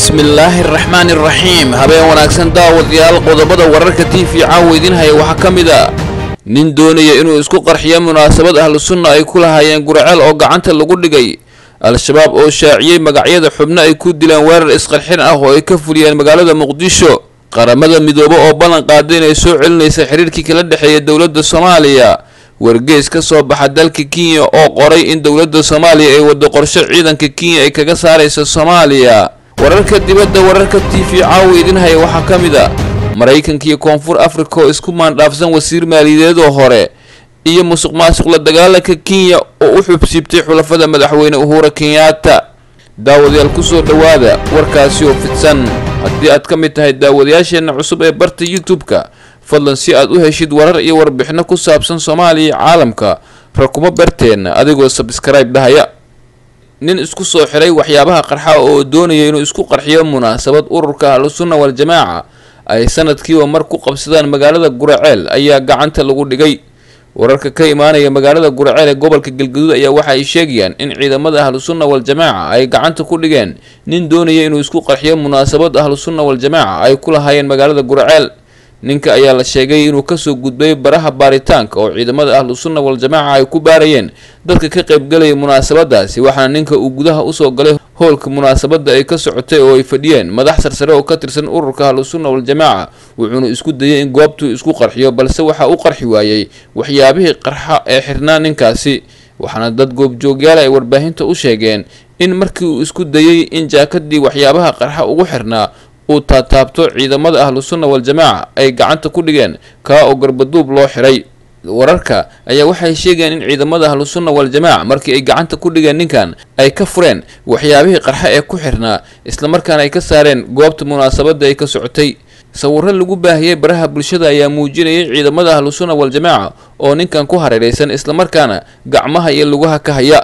bismillaahi raxmaani raxiim habeen wanaagsan daawadayaal qodobada wararka TV caawidin haya waxa kamida nin doonaya inuu isku qarxiyo munaasabad ahlu sunna ay ku lahaayeen Gurceel oo gacanta lagu dhigay al-shabaab oo shaaciyay magacyada xubno ay ku dileen weerar isqarxin ah oo ay ka fuliyeen magaalada Muqdisho qaramada midoobo oo balan qaaday inay soo celinaysa xiriirkii kala dhaxeeyay dawladda Soomaaliya wargeys ka soo baxa dalka Kenya oo qoray in dawladda Soomaaliya ay wado qorshe ciidanka Kenya ay kaga saarayso Soomaaliya wararka dibadda wararka TV caawidin haya waxa kamida Mareykanka iyo Koonfur Afrika oo isku maandhaafsan wasiir maaliyadeed oo hore iyo musuqmaasuq la dagaalanka Kenya oo u xubsiibtay xulafada madaxweyne Uhuru Kenyatta daawadayaal ku soo dhawaada warkaasi oo fidsan haddii aad ka mid tahay daawadayaasheena cusub ee barta YouTube-ka fadlan si aad u heshid warar iyo warbixino ku saabsan Soomaaliya caalamka rakuma barteena adigoo subscribe dhahaya nin isku soo xiray waxyaabaha qarxa oo doonaya inuu isku qarxiyo munaasabad ururka Ahlusunna wal Jamaa ay sanadkiiba mar ku qabsadaan magaalada Gurceel ayaa gacanta lagu dhigay wararka ka imaanaya magaalada Gurceel ee gobolka Galgaduud ayaa waxa ay sheegayaan in ciidamada Ahlusunna wal Jamaa ay gacanta ku dhigeen nin doonaya inuu isku qarxiyo munaasabad Ahlusunna wal Jamaa ay ku lahaayeen magaalada Gurceel ninka ayaa la sheegay inuu ka soo gudbay baraha baaritaanka oo ciidamada Ahlusunna wal Jamaa ay ku baarayeen dadka ka qayb galay munaasabadaasi waxaana ninka uu gudaha u soo galay hoolka munaasabada ay ka socotay oo ay fadhiyeen madax sarsare oo ka tirsan ururka Ahlusunna wal Jamaa wuxuuna isku dayay in goobtu isku qarxiyo balse waxa uu qarxi waayay waxyaabihii qarxa ee xirnaa ninkaasi waxaana dad goobjoogyaal ay warbaahinta u sheegeen in markii uu isku dayay in jaakadii waxyaabaha qarxa ugu xirnaa uu taabto ciidamada Ahlusunna wal Jamaa ay gacanta ku dhigeen ka oo garbaduub loo xiray wararka ayaa waxay sheegeen in ciidamada Ahlusunna wal Jamaa markii ay gacanta ku dhigeen ninkan ay ka fureen waxyaabihii qarxa ee ku xirnaa isla markaana ay ka saareen goobta munaasabada ay ka socotay sawirro lagu baahiyay baraha bulshada ayaa muujinayay ciidamada Ahlusunna wal Jamaa oo ninkan ku hareeraysan isla markaana gacmaha iyo lugaha ka haya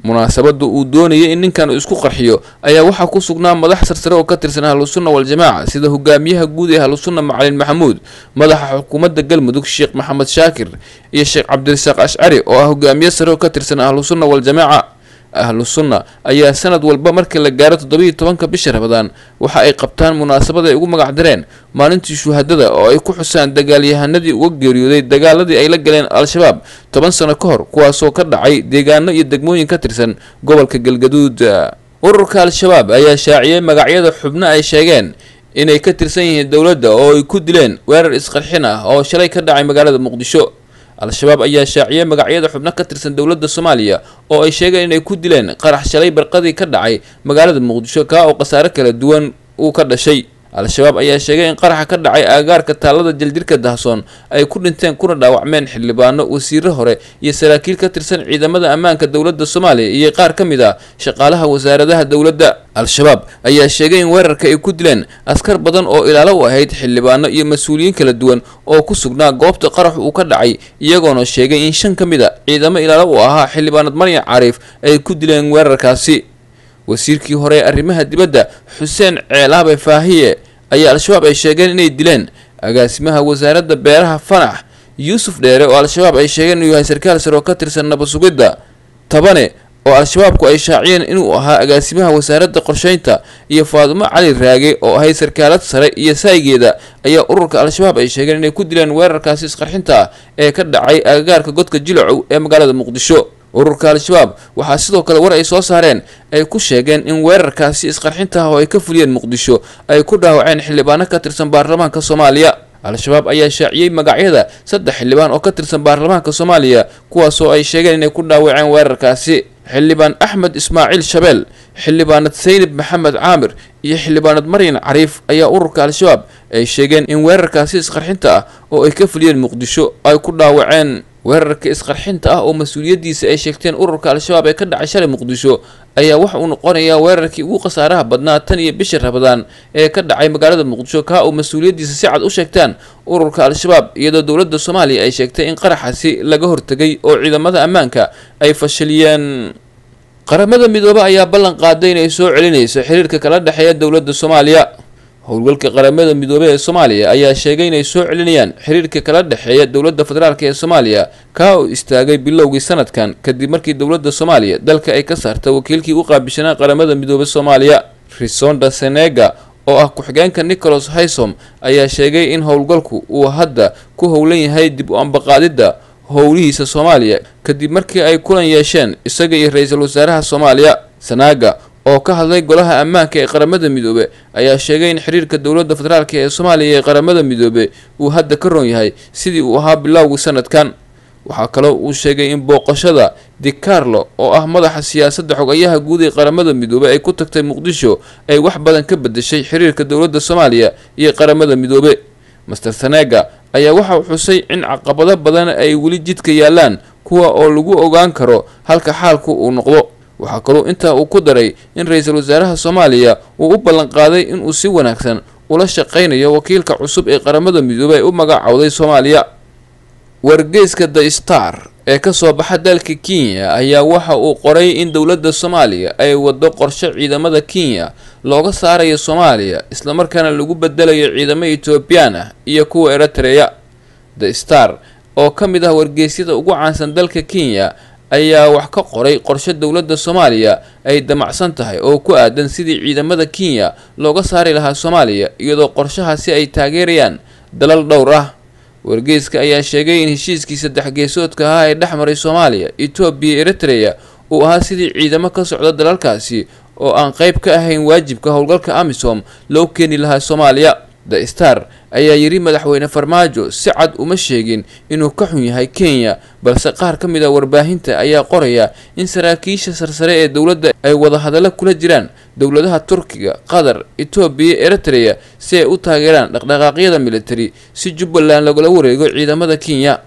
munaasabada uu doonayay in ninkan isku qarxiyo ayaa waxa ku sugnaa madax sarsare oo ka tirsan Ahlusunna wal Jamaa sida hogaamiyaha guud ee Ahlusunna Macalin Maxamuud madaxa xukuumadda Galmudug Sheekh Maxamed Shaakir iyo Sheekh Cabdirasaaq Ashcari oo ah hogaamiye sare oo ka tirsan Ahlusunna wal Jamaa Ahlusunna ayaa sanad walba markii la gaaro 17 bisha Ramadaan waxa ay qabtaan munaasabad ay ugu magac dareen maalintii shuhadada oo ay ku xusaan dagaalyahanadii uga geeriyooday dagaaladii ay la galeen al-shabaab 10 sano ka hor kuwaas oo ka dhacay deegaano iyo degmooyin ka tirsan gobolka Galgaduud ururka al-shabaab ayaa shaaciyay magacyada xubno ay sheegeen inay ka tirsan yihiin dawladda oo ay ku dileen weerar isqarxin ah oo shalay ka dhacay magaalada Muqdisho al-shabaab ayaa shaaciyay magacyada xubno ka tirsan dawladda Soomaaliya oo ay sheegeen inay ku dileen qarax shalay barqadii ka dhacay magaalada Muqdisho ka oo qasaare kala duwan uu ka dhashay al-shabaab ayaa sheegay in qaraxa ka dhacay aagaarka taalada Jaldirka Dahsoon ay ku dhinteen kuna dhaawacmeen xildhibaano wasiirro hore iyo saraakiil ka tirsan ciidamada ammaanka dawladda Soomaaliya iyo qaar ka mid ah shaqaalaha wasaaradaha dawladda al-shabaab ayaa sheegay in weerarka ay ku dileen askar badan oo ilaalo u ahayd xildhibaano iyo mas'uuliyiin kala duwan oo ku sugnaa goobta qarax uu ka dhacay iyagoona sheegay in 5 ka mid ah ciidamo ilaalo u ahaa xildhibaanad Maryam Cariif ay ku dileen weerarkaasi wasiirkii hore arrimaha dibadda Xuseen Ceelaabe Faahiye ayaa al-shabaab ay sheegeen inay dileen agaasimaha wasaaradda beeraha Fanax Yuusuf Dheere oo al-shabaab ay sheegeen inuu yahay sarkaal sare oo ka tirsan nabad sugidda Tabane oo al-shabaabku ay shaaciyeen inuu ahaa agaasimaha wasaaradda qorsheynta iyo Faadumo Cali Raage oo ahay sarkaalad sare iyo saygeeda ayaa ururka al-shabaab ay sheegeen inay ku dileen weerarkaasi isqarxinta ah ee ka dhacay agagaarka godka Jilacow ee magaalada Muqdisho ururka al-shabaab waxa sidoo kale war ay soo saareen ay ku sheegeen in weerarkaasi isqarxinta ah oo ay ka fuliyeen Muqdisho ay ku dhaawaceen xildhibaano ka tirsan baarlamaanka Soomaaliya al-shabaab ayaa shaaciyay magacyada 3 xildhibaan oo ka tirsan baarlamaanka Soomaaliya kuwaas oo ay sheegeen inay ku dhaawaceen weerarkaasi xildhibaan Axmed Ismaaciil Shabeel xildhibaanad Saynab Maxamed Caamir iyo xildhibaanad Maryam Cariif ayaa ururka al-shabaab ay sheegeen in weerarkaasi isqarxinta ah oo ay ka fuliyeen Muqdisho ay ku dhaawaceen weerarka isqarxinta ah oo mas'uuliyadiisa ay sheegteen ururka al-shabaab ee ka dhacay shalay Muqdisho ayaa wax uu noqonayaa weerarkii ugu qasaaraha badnaa tan iyo bisha Ramadaan ee ka dhacay magaalada Muqdisho ka oo mas'uuliyadiisa si cad u sheegtaan ururka al-shabaab iyadoo dawladda Soomaaliya ay sheegtay in qaraxaasi laga hortagay oo ciidamada ammaanka ay fashiliyeen qaramada midoobe ayaa ballan qaaday inay soo celinayso xiriirka kala dhaxeeya dawladda Soomaaliya howlgalka qaramada midoobe ee Soomaaliya ayaa sheegay inay soo celinayaan xiriirka kala dhaxeeya dawladda federaalka ee Soomaaliya ka oo istaagay bilowgii sanadkan kadib markii dawladda Soomaaliya dalka ay ka saartay wakiilkii u qaabishanaa qaramada midoobe Soomaaliya Risonda Senega oo ah ku-xigeenka Nicholas Haysom ayaa sheegay in howlgalku uu hadda ku howlan yahay dib u ambaqaadida howlihiisa Soomaaliya kadib markii ay kulan yeesheen isaga iyo ra'iisul wasaaraha Soomaaliya. Senega oo ka hadlay golaha ammaanka ee qaramada midoobay ayaa sheegay in xiriirka dowladda federaalka ee Soomaaliya ee qaramada midoobay uu hadda ka roon yahay sidii uu ahaa bilowgii sanadkan. waxaa kaloo uu sheegay in booqashada Di Carlo oo ah madaxa siyaasadda xogayaha guud ee qaramada midoobay ay ku tagtay Muqdisho ay wax badan ka bedeshay xiriirka dowladda Soomaaliya iyo qaramada midoobay. Mr. Senega ayaa waxa uu xusay in caqabado badan ay weli jidka yaalaan kuwa oo lagu ogaan karo halka xaalku uu noqdo. waxaa kaloo intaa uu ku daray in ra'iisul wasaaraha Soomaaliya uu u ballan qaaday in uu si wanaagsan ula shaqeynayo wakiilka cusub ee qaramada midoobay u magacaawday Soomaaliya. wargeyska The Star ee ka soo baxa dalka Kenya ayaa waxa uu qoray in dowladda Soomaaliya ay wado qorshe ciidamada Kenya looga saarayo Soomaaliya isla markaana lagu bedelayo ciidamo Ethiopian ah iyo kuwa Eritrea. The Star oo ka mid ah wargeysyada ugu caansan dalka Kenya ayaa wax ka qoray qorshe dowladda Soomaaliya ay damacsan tahay oo ku aadan sidii ciidamada Kenya looga saari lahaa Soomaaliya iyadoo qorshahaasi ay taageerayaan dalal dhowr ah. wargeyska ayaa sheegay in heshiiskii saddex geesoodka ah ee dhexmaray Soomaaliya, Ethiopia iyo Eritrea uu ahaa sidii ciidamo ka socda dalalkaasi oo aan qayb ka ahayn waajibka howlgalka AMISOM loo keeni lahaa Soomaaliya. The Star ayaa yiri madaxweyne Farmaajo si cad uma sheegin inuu ka xun yahay Kenya, balse qaar ka mid ah warbaahinta ayaa qoraya in saraakiisha sarsare ee dowladda ay wada hadallo kula jiraan dowladaha Turkiga, Qatar, Ethiopia iyo Eritrea si ay u taageeraan dhaqdhaqaaqyada military si Jubbaland lagula wareego ciidamada Kenya.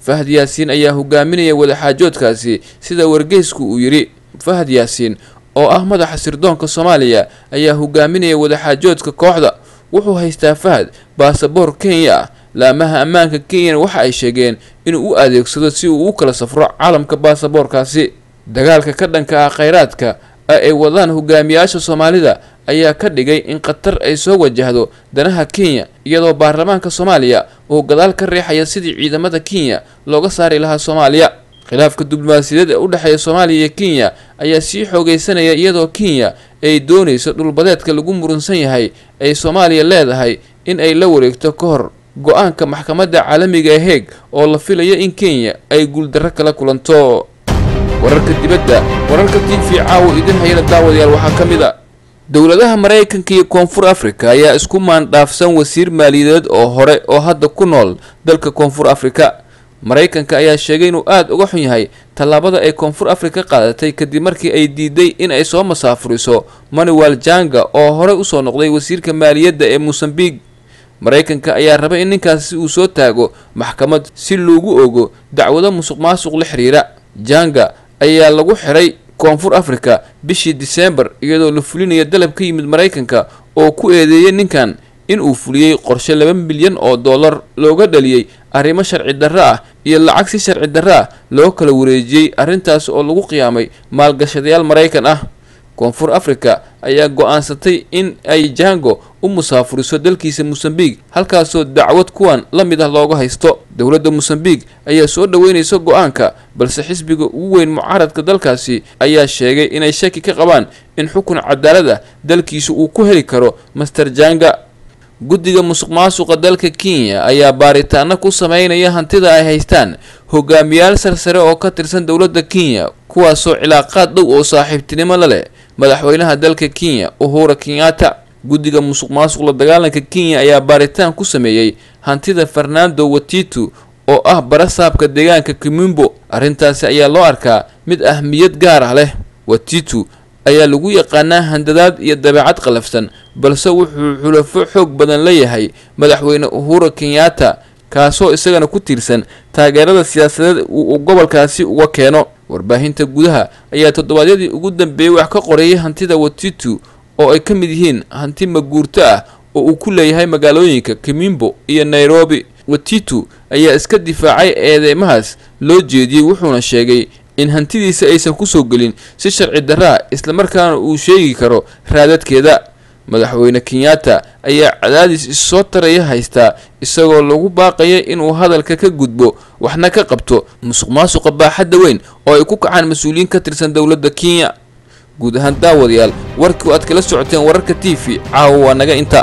Fahad Yaasiin ayaa hogaaminaya wadaxaajoodkaasi sida wargeysku uu yiri. Fahad Yaasiin oo ah madaxa sirdoonka Soomaaliya ayaa hogaaminaya wadaxaajoodka kooxda. wuxuu haystaa Fahad baasaboor Kenya. laamaha ammaanka Kenya waxa ay sheegeen inuu u adeegsado si uu u kala safro caalamka baasaboorkaasi. dagaalka ka dhanka ah kheyraadka ay wadaan hogaamiyaasha Soomaalida ayaa ka dhigay in Qatar ay soo wajahdo danaha Kenya iyadoo baarlamaanka Soomaaliya uu gadaal ka riixaya sidii ciidamada Kenya looga saari lahaa Soomaaliya. khilaafka diblomaasiyadeed ee u dhaxeeya Soomaaliya iyo Kenya ayaa sii xoogeysanaya iyadoo Kenya ay doonayso dhulbadeedka lagu murunsan yahay ay Soomaaliya leedahay in ay la wareegto ka hor go'aanka maxkamadda caalamiga ee Hague oo la filayo in Kenya ay guuldarro kala kulanto. wararka dibadda wararka TV caawa idin hayna daawadayaal waxaa ka mid ah dowladaha Mareykanka iyo Koonfur Afrika ayaa isku maandhaafsan wasiir maaliyadeed oo hore oo hadda ku nool dalka Koonfur Afrika. Mareykanka ayaa sheegay inuu aad uga xun yahay tallaabada ay Koonfur Afrika qaadatay kadib markii ay diiday in ay soo masaafuriso Manuel Janga oo hore u soo noqday wasiirka maaliyadda ee Mozambique. Mareykanka ayaa rabay in ninkaasi uu soo taago maxkamad si loogu ogo dacwado musuqmaasuq la xiriira. Janga ayaa lagu xiray Koonfur Afrika bishii December iyadoo la fulinayo dalab ka yimid Mareykanka oo ku eedeeyay ninkan in uu fuliyay qorshe $2 milyan looga dhaliyay arrimo sharci darro ah iyo lacag si sharci darro ah loo kala wareejiyay arrintaas oo lagu qiyaamay maalgashadayaal Mareykan ah. Koonfur Afrika ayaa go'aansatay in ay Jango u musaafuriso dalkiisa Mozambique halkaasoo dacwad kuwan la mid ah looga haysto. dowladda Mozambique ayaa soo dhaweynaysa go'aanka balse xisbiga ugu weyn mucaaradka dalkaasi ayaa sheegay inay shaki ka qabaan in xukun cadaalad ah dalkiisa uu ku heli karo Mr. Janga. guddiga musuqmaasuqa dalka Kenya ayaa baaritaano ku sameynaya hantida ay haystaan hogaamiyaal sarsare oo ka tirsan dowladda Kenya kuwaasoo cilaaqaad dhow oo saaxiibtinimo la leh madaxweynaha dalka Kenya Uhuru Kenyatta. guddiga musuqmaasuq la dagaalanka Kenya ayaa baaritaan ku sameeyay hantida Fernando Watitu oo ah barasaabka deegaanka Kimimbo. arrintaasi ayaa loo arkaa mid ahmiyad gaar ah leh. Watitu ayaa lagu yaqaanaa handadaad iyo dabeecad qalafsan balse wuxuu xulafo xoog badan leeyahay madaxweyne Uhuru Kenyatta kaasoo isagana ku tiirsan taageerada siyaasadeed uu gobolkaasi uga keeno. warbaahinta gudaha ayaa toddobaadyadii ugu dambeeyay wax ka qorayay hantida Watitu oo ay ka mid yihiin hanti maguurto ah oo uu ku leeyahay magaalooyinka Kimimbo iyo Nairobi. Watitu ayaa iska difaacay eedeymahaas loo jeediyay wuxuuna sheegay in hantidiisa aysan ku soo gelin si sharci darro ah isla markaana uu sheegi karo raadadkeeda. madaxweyne Kenyatta ayaa cadaadis soo taraya haysta isagoo lagu baaqaya inuu hadalka ka gudbo waxna ka qabto musuqmaasuqa baaxadda weyn oo ay ku kacaan mas'uuliyiin ka tirsan dowladda Kenya. guud ahaan daawadayaal warkii aad kala socoteen wararka TV caawa naga inta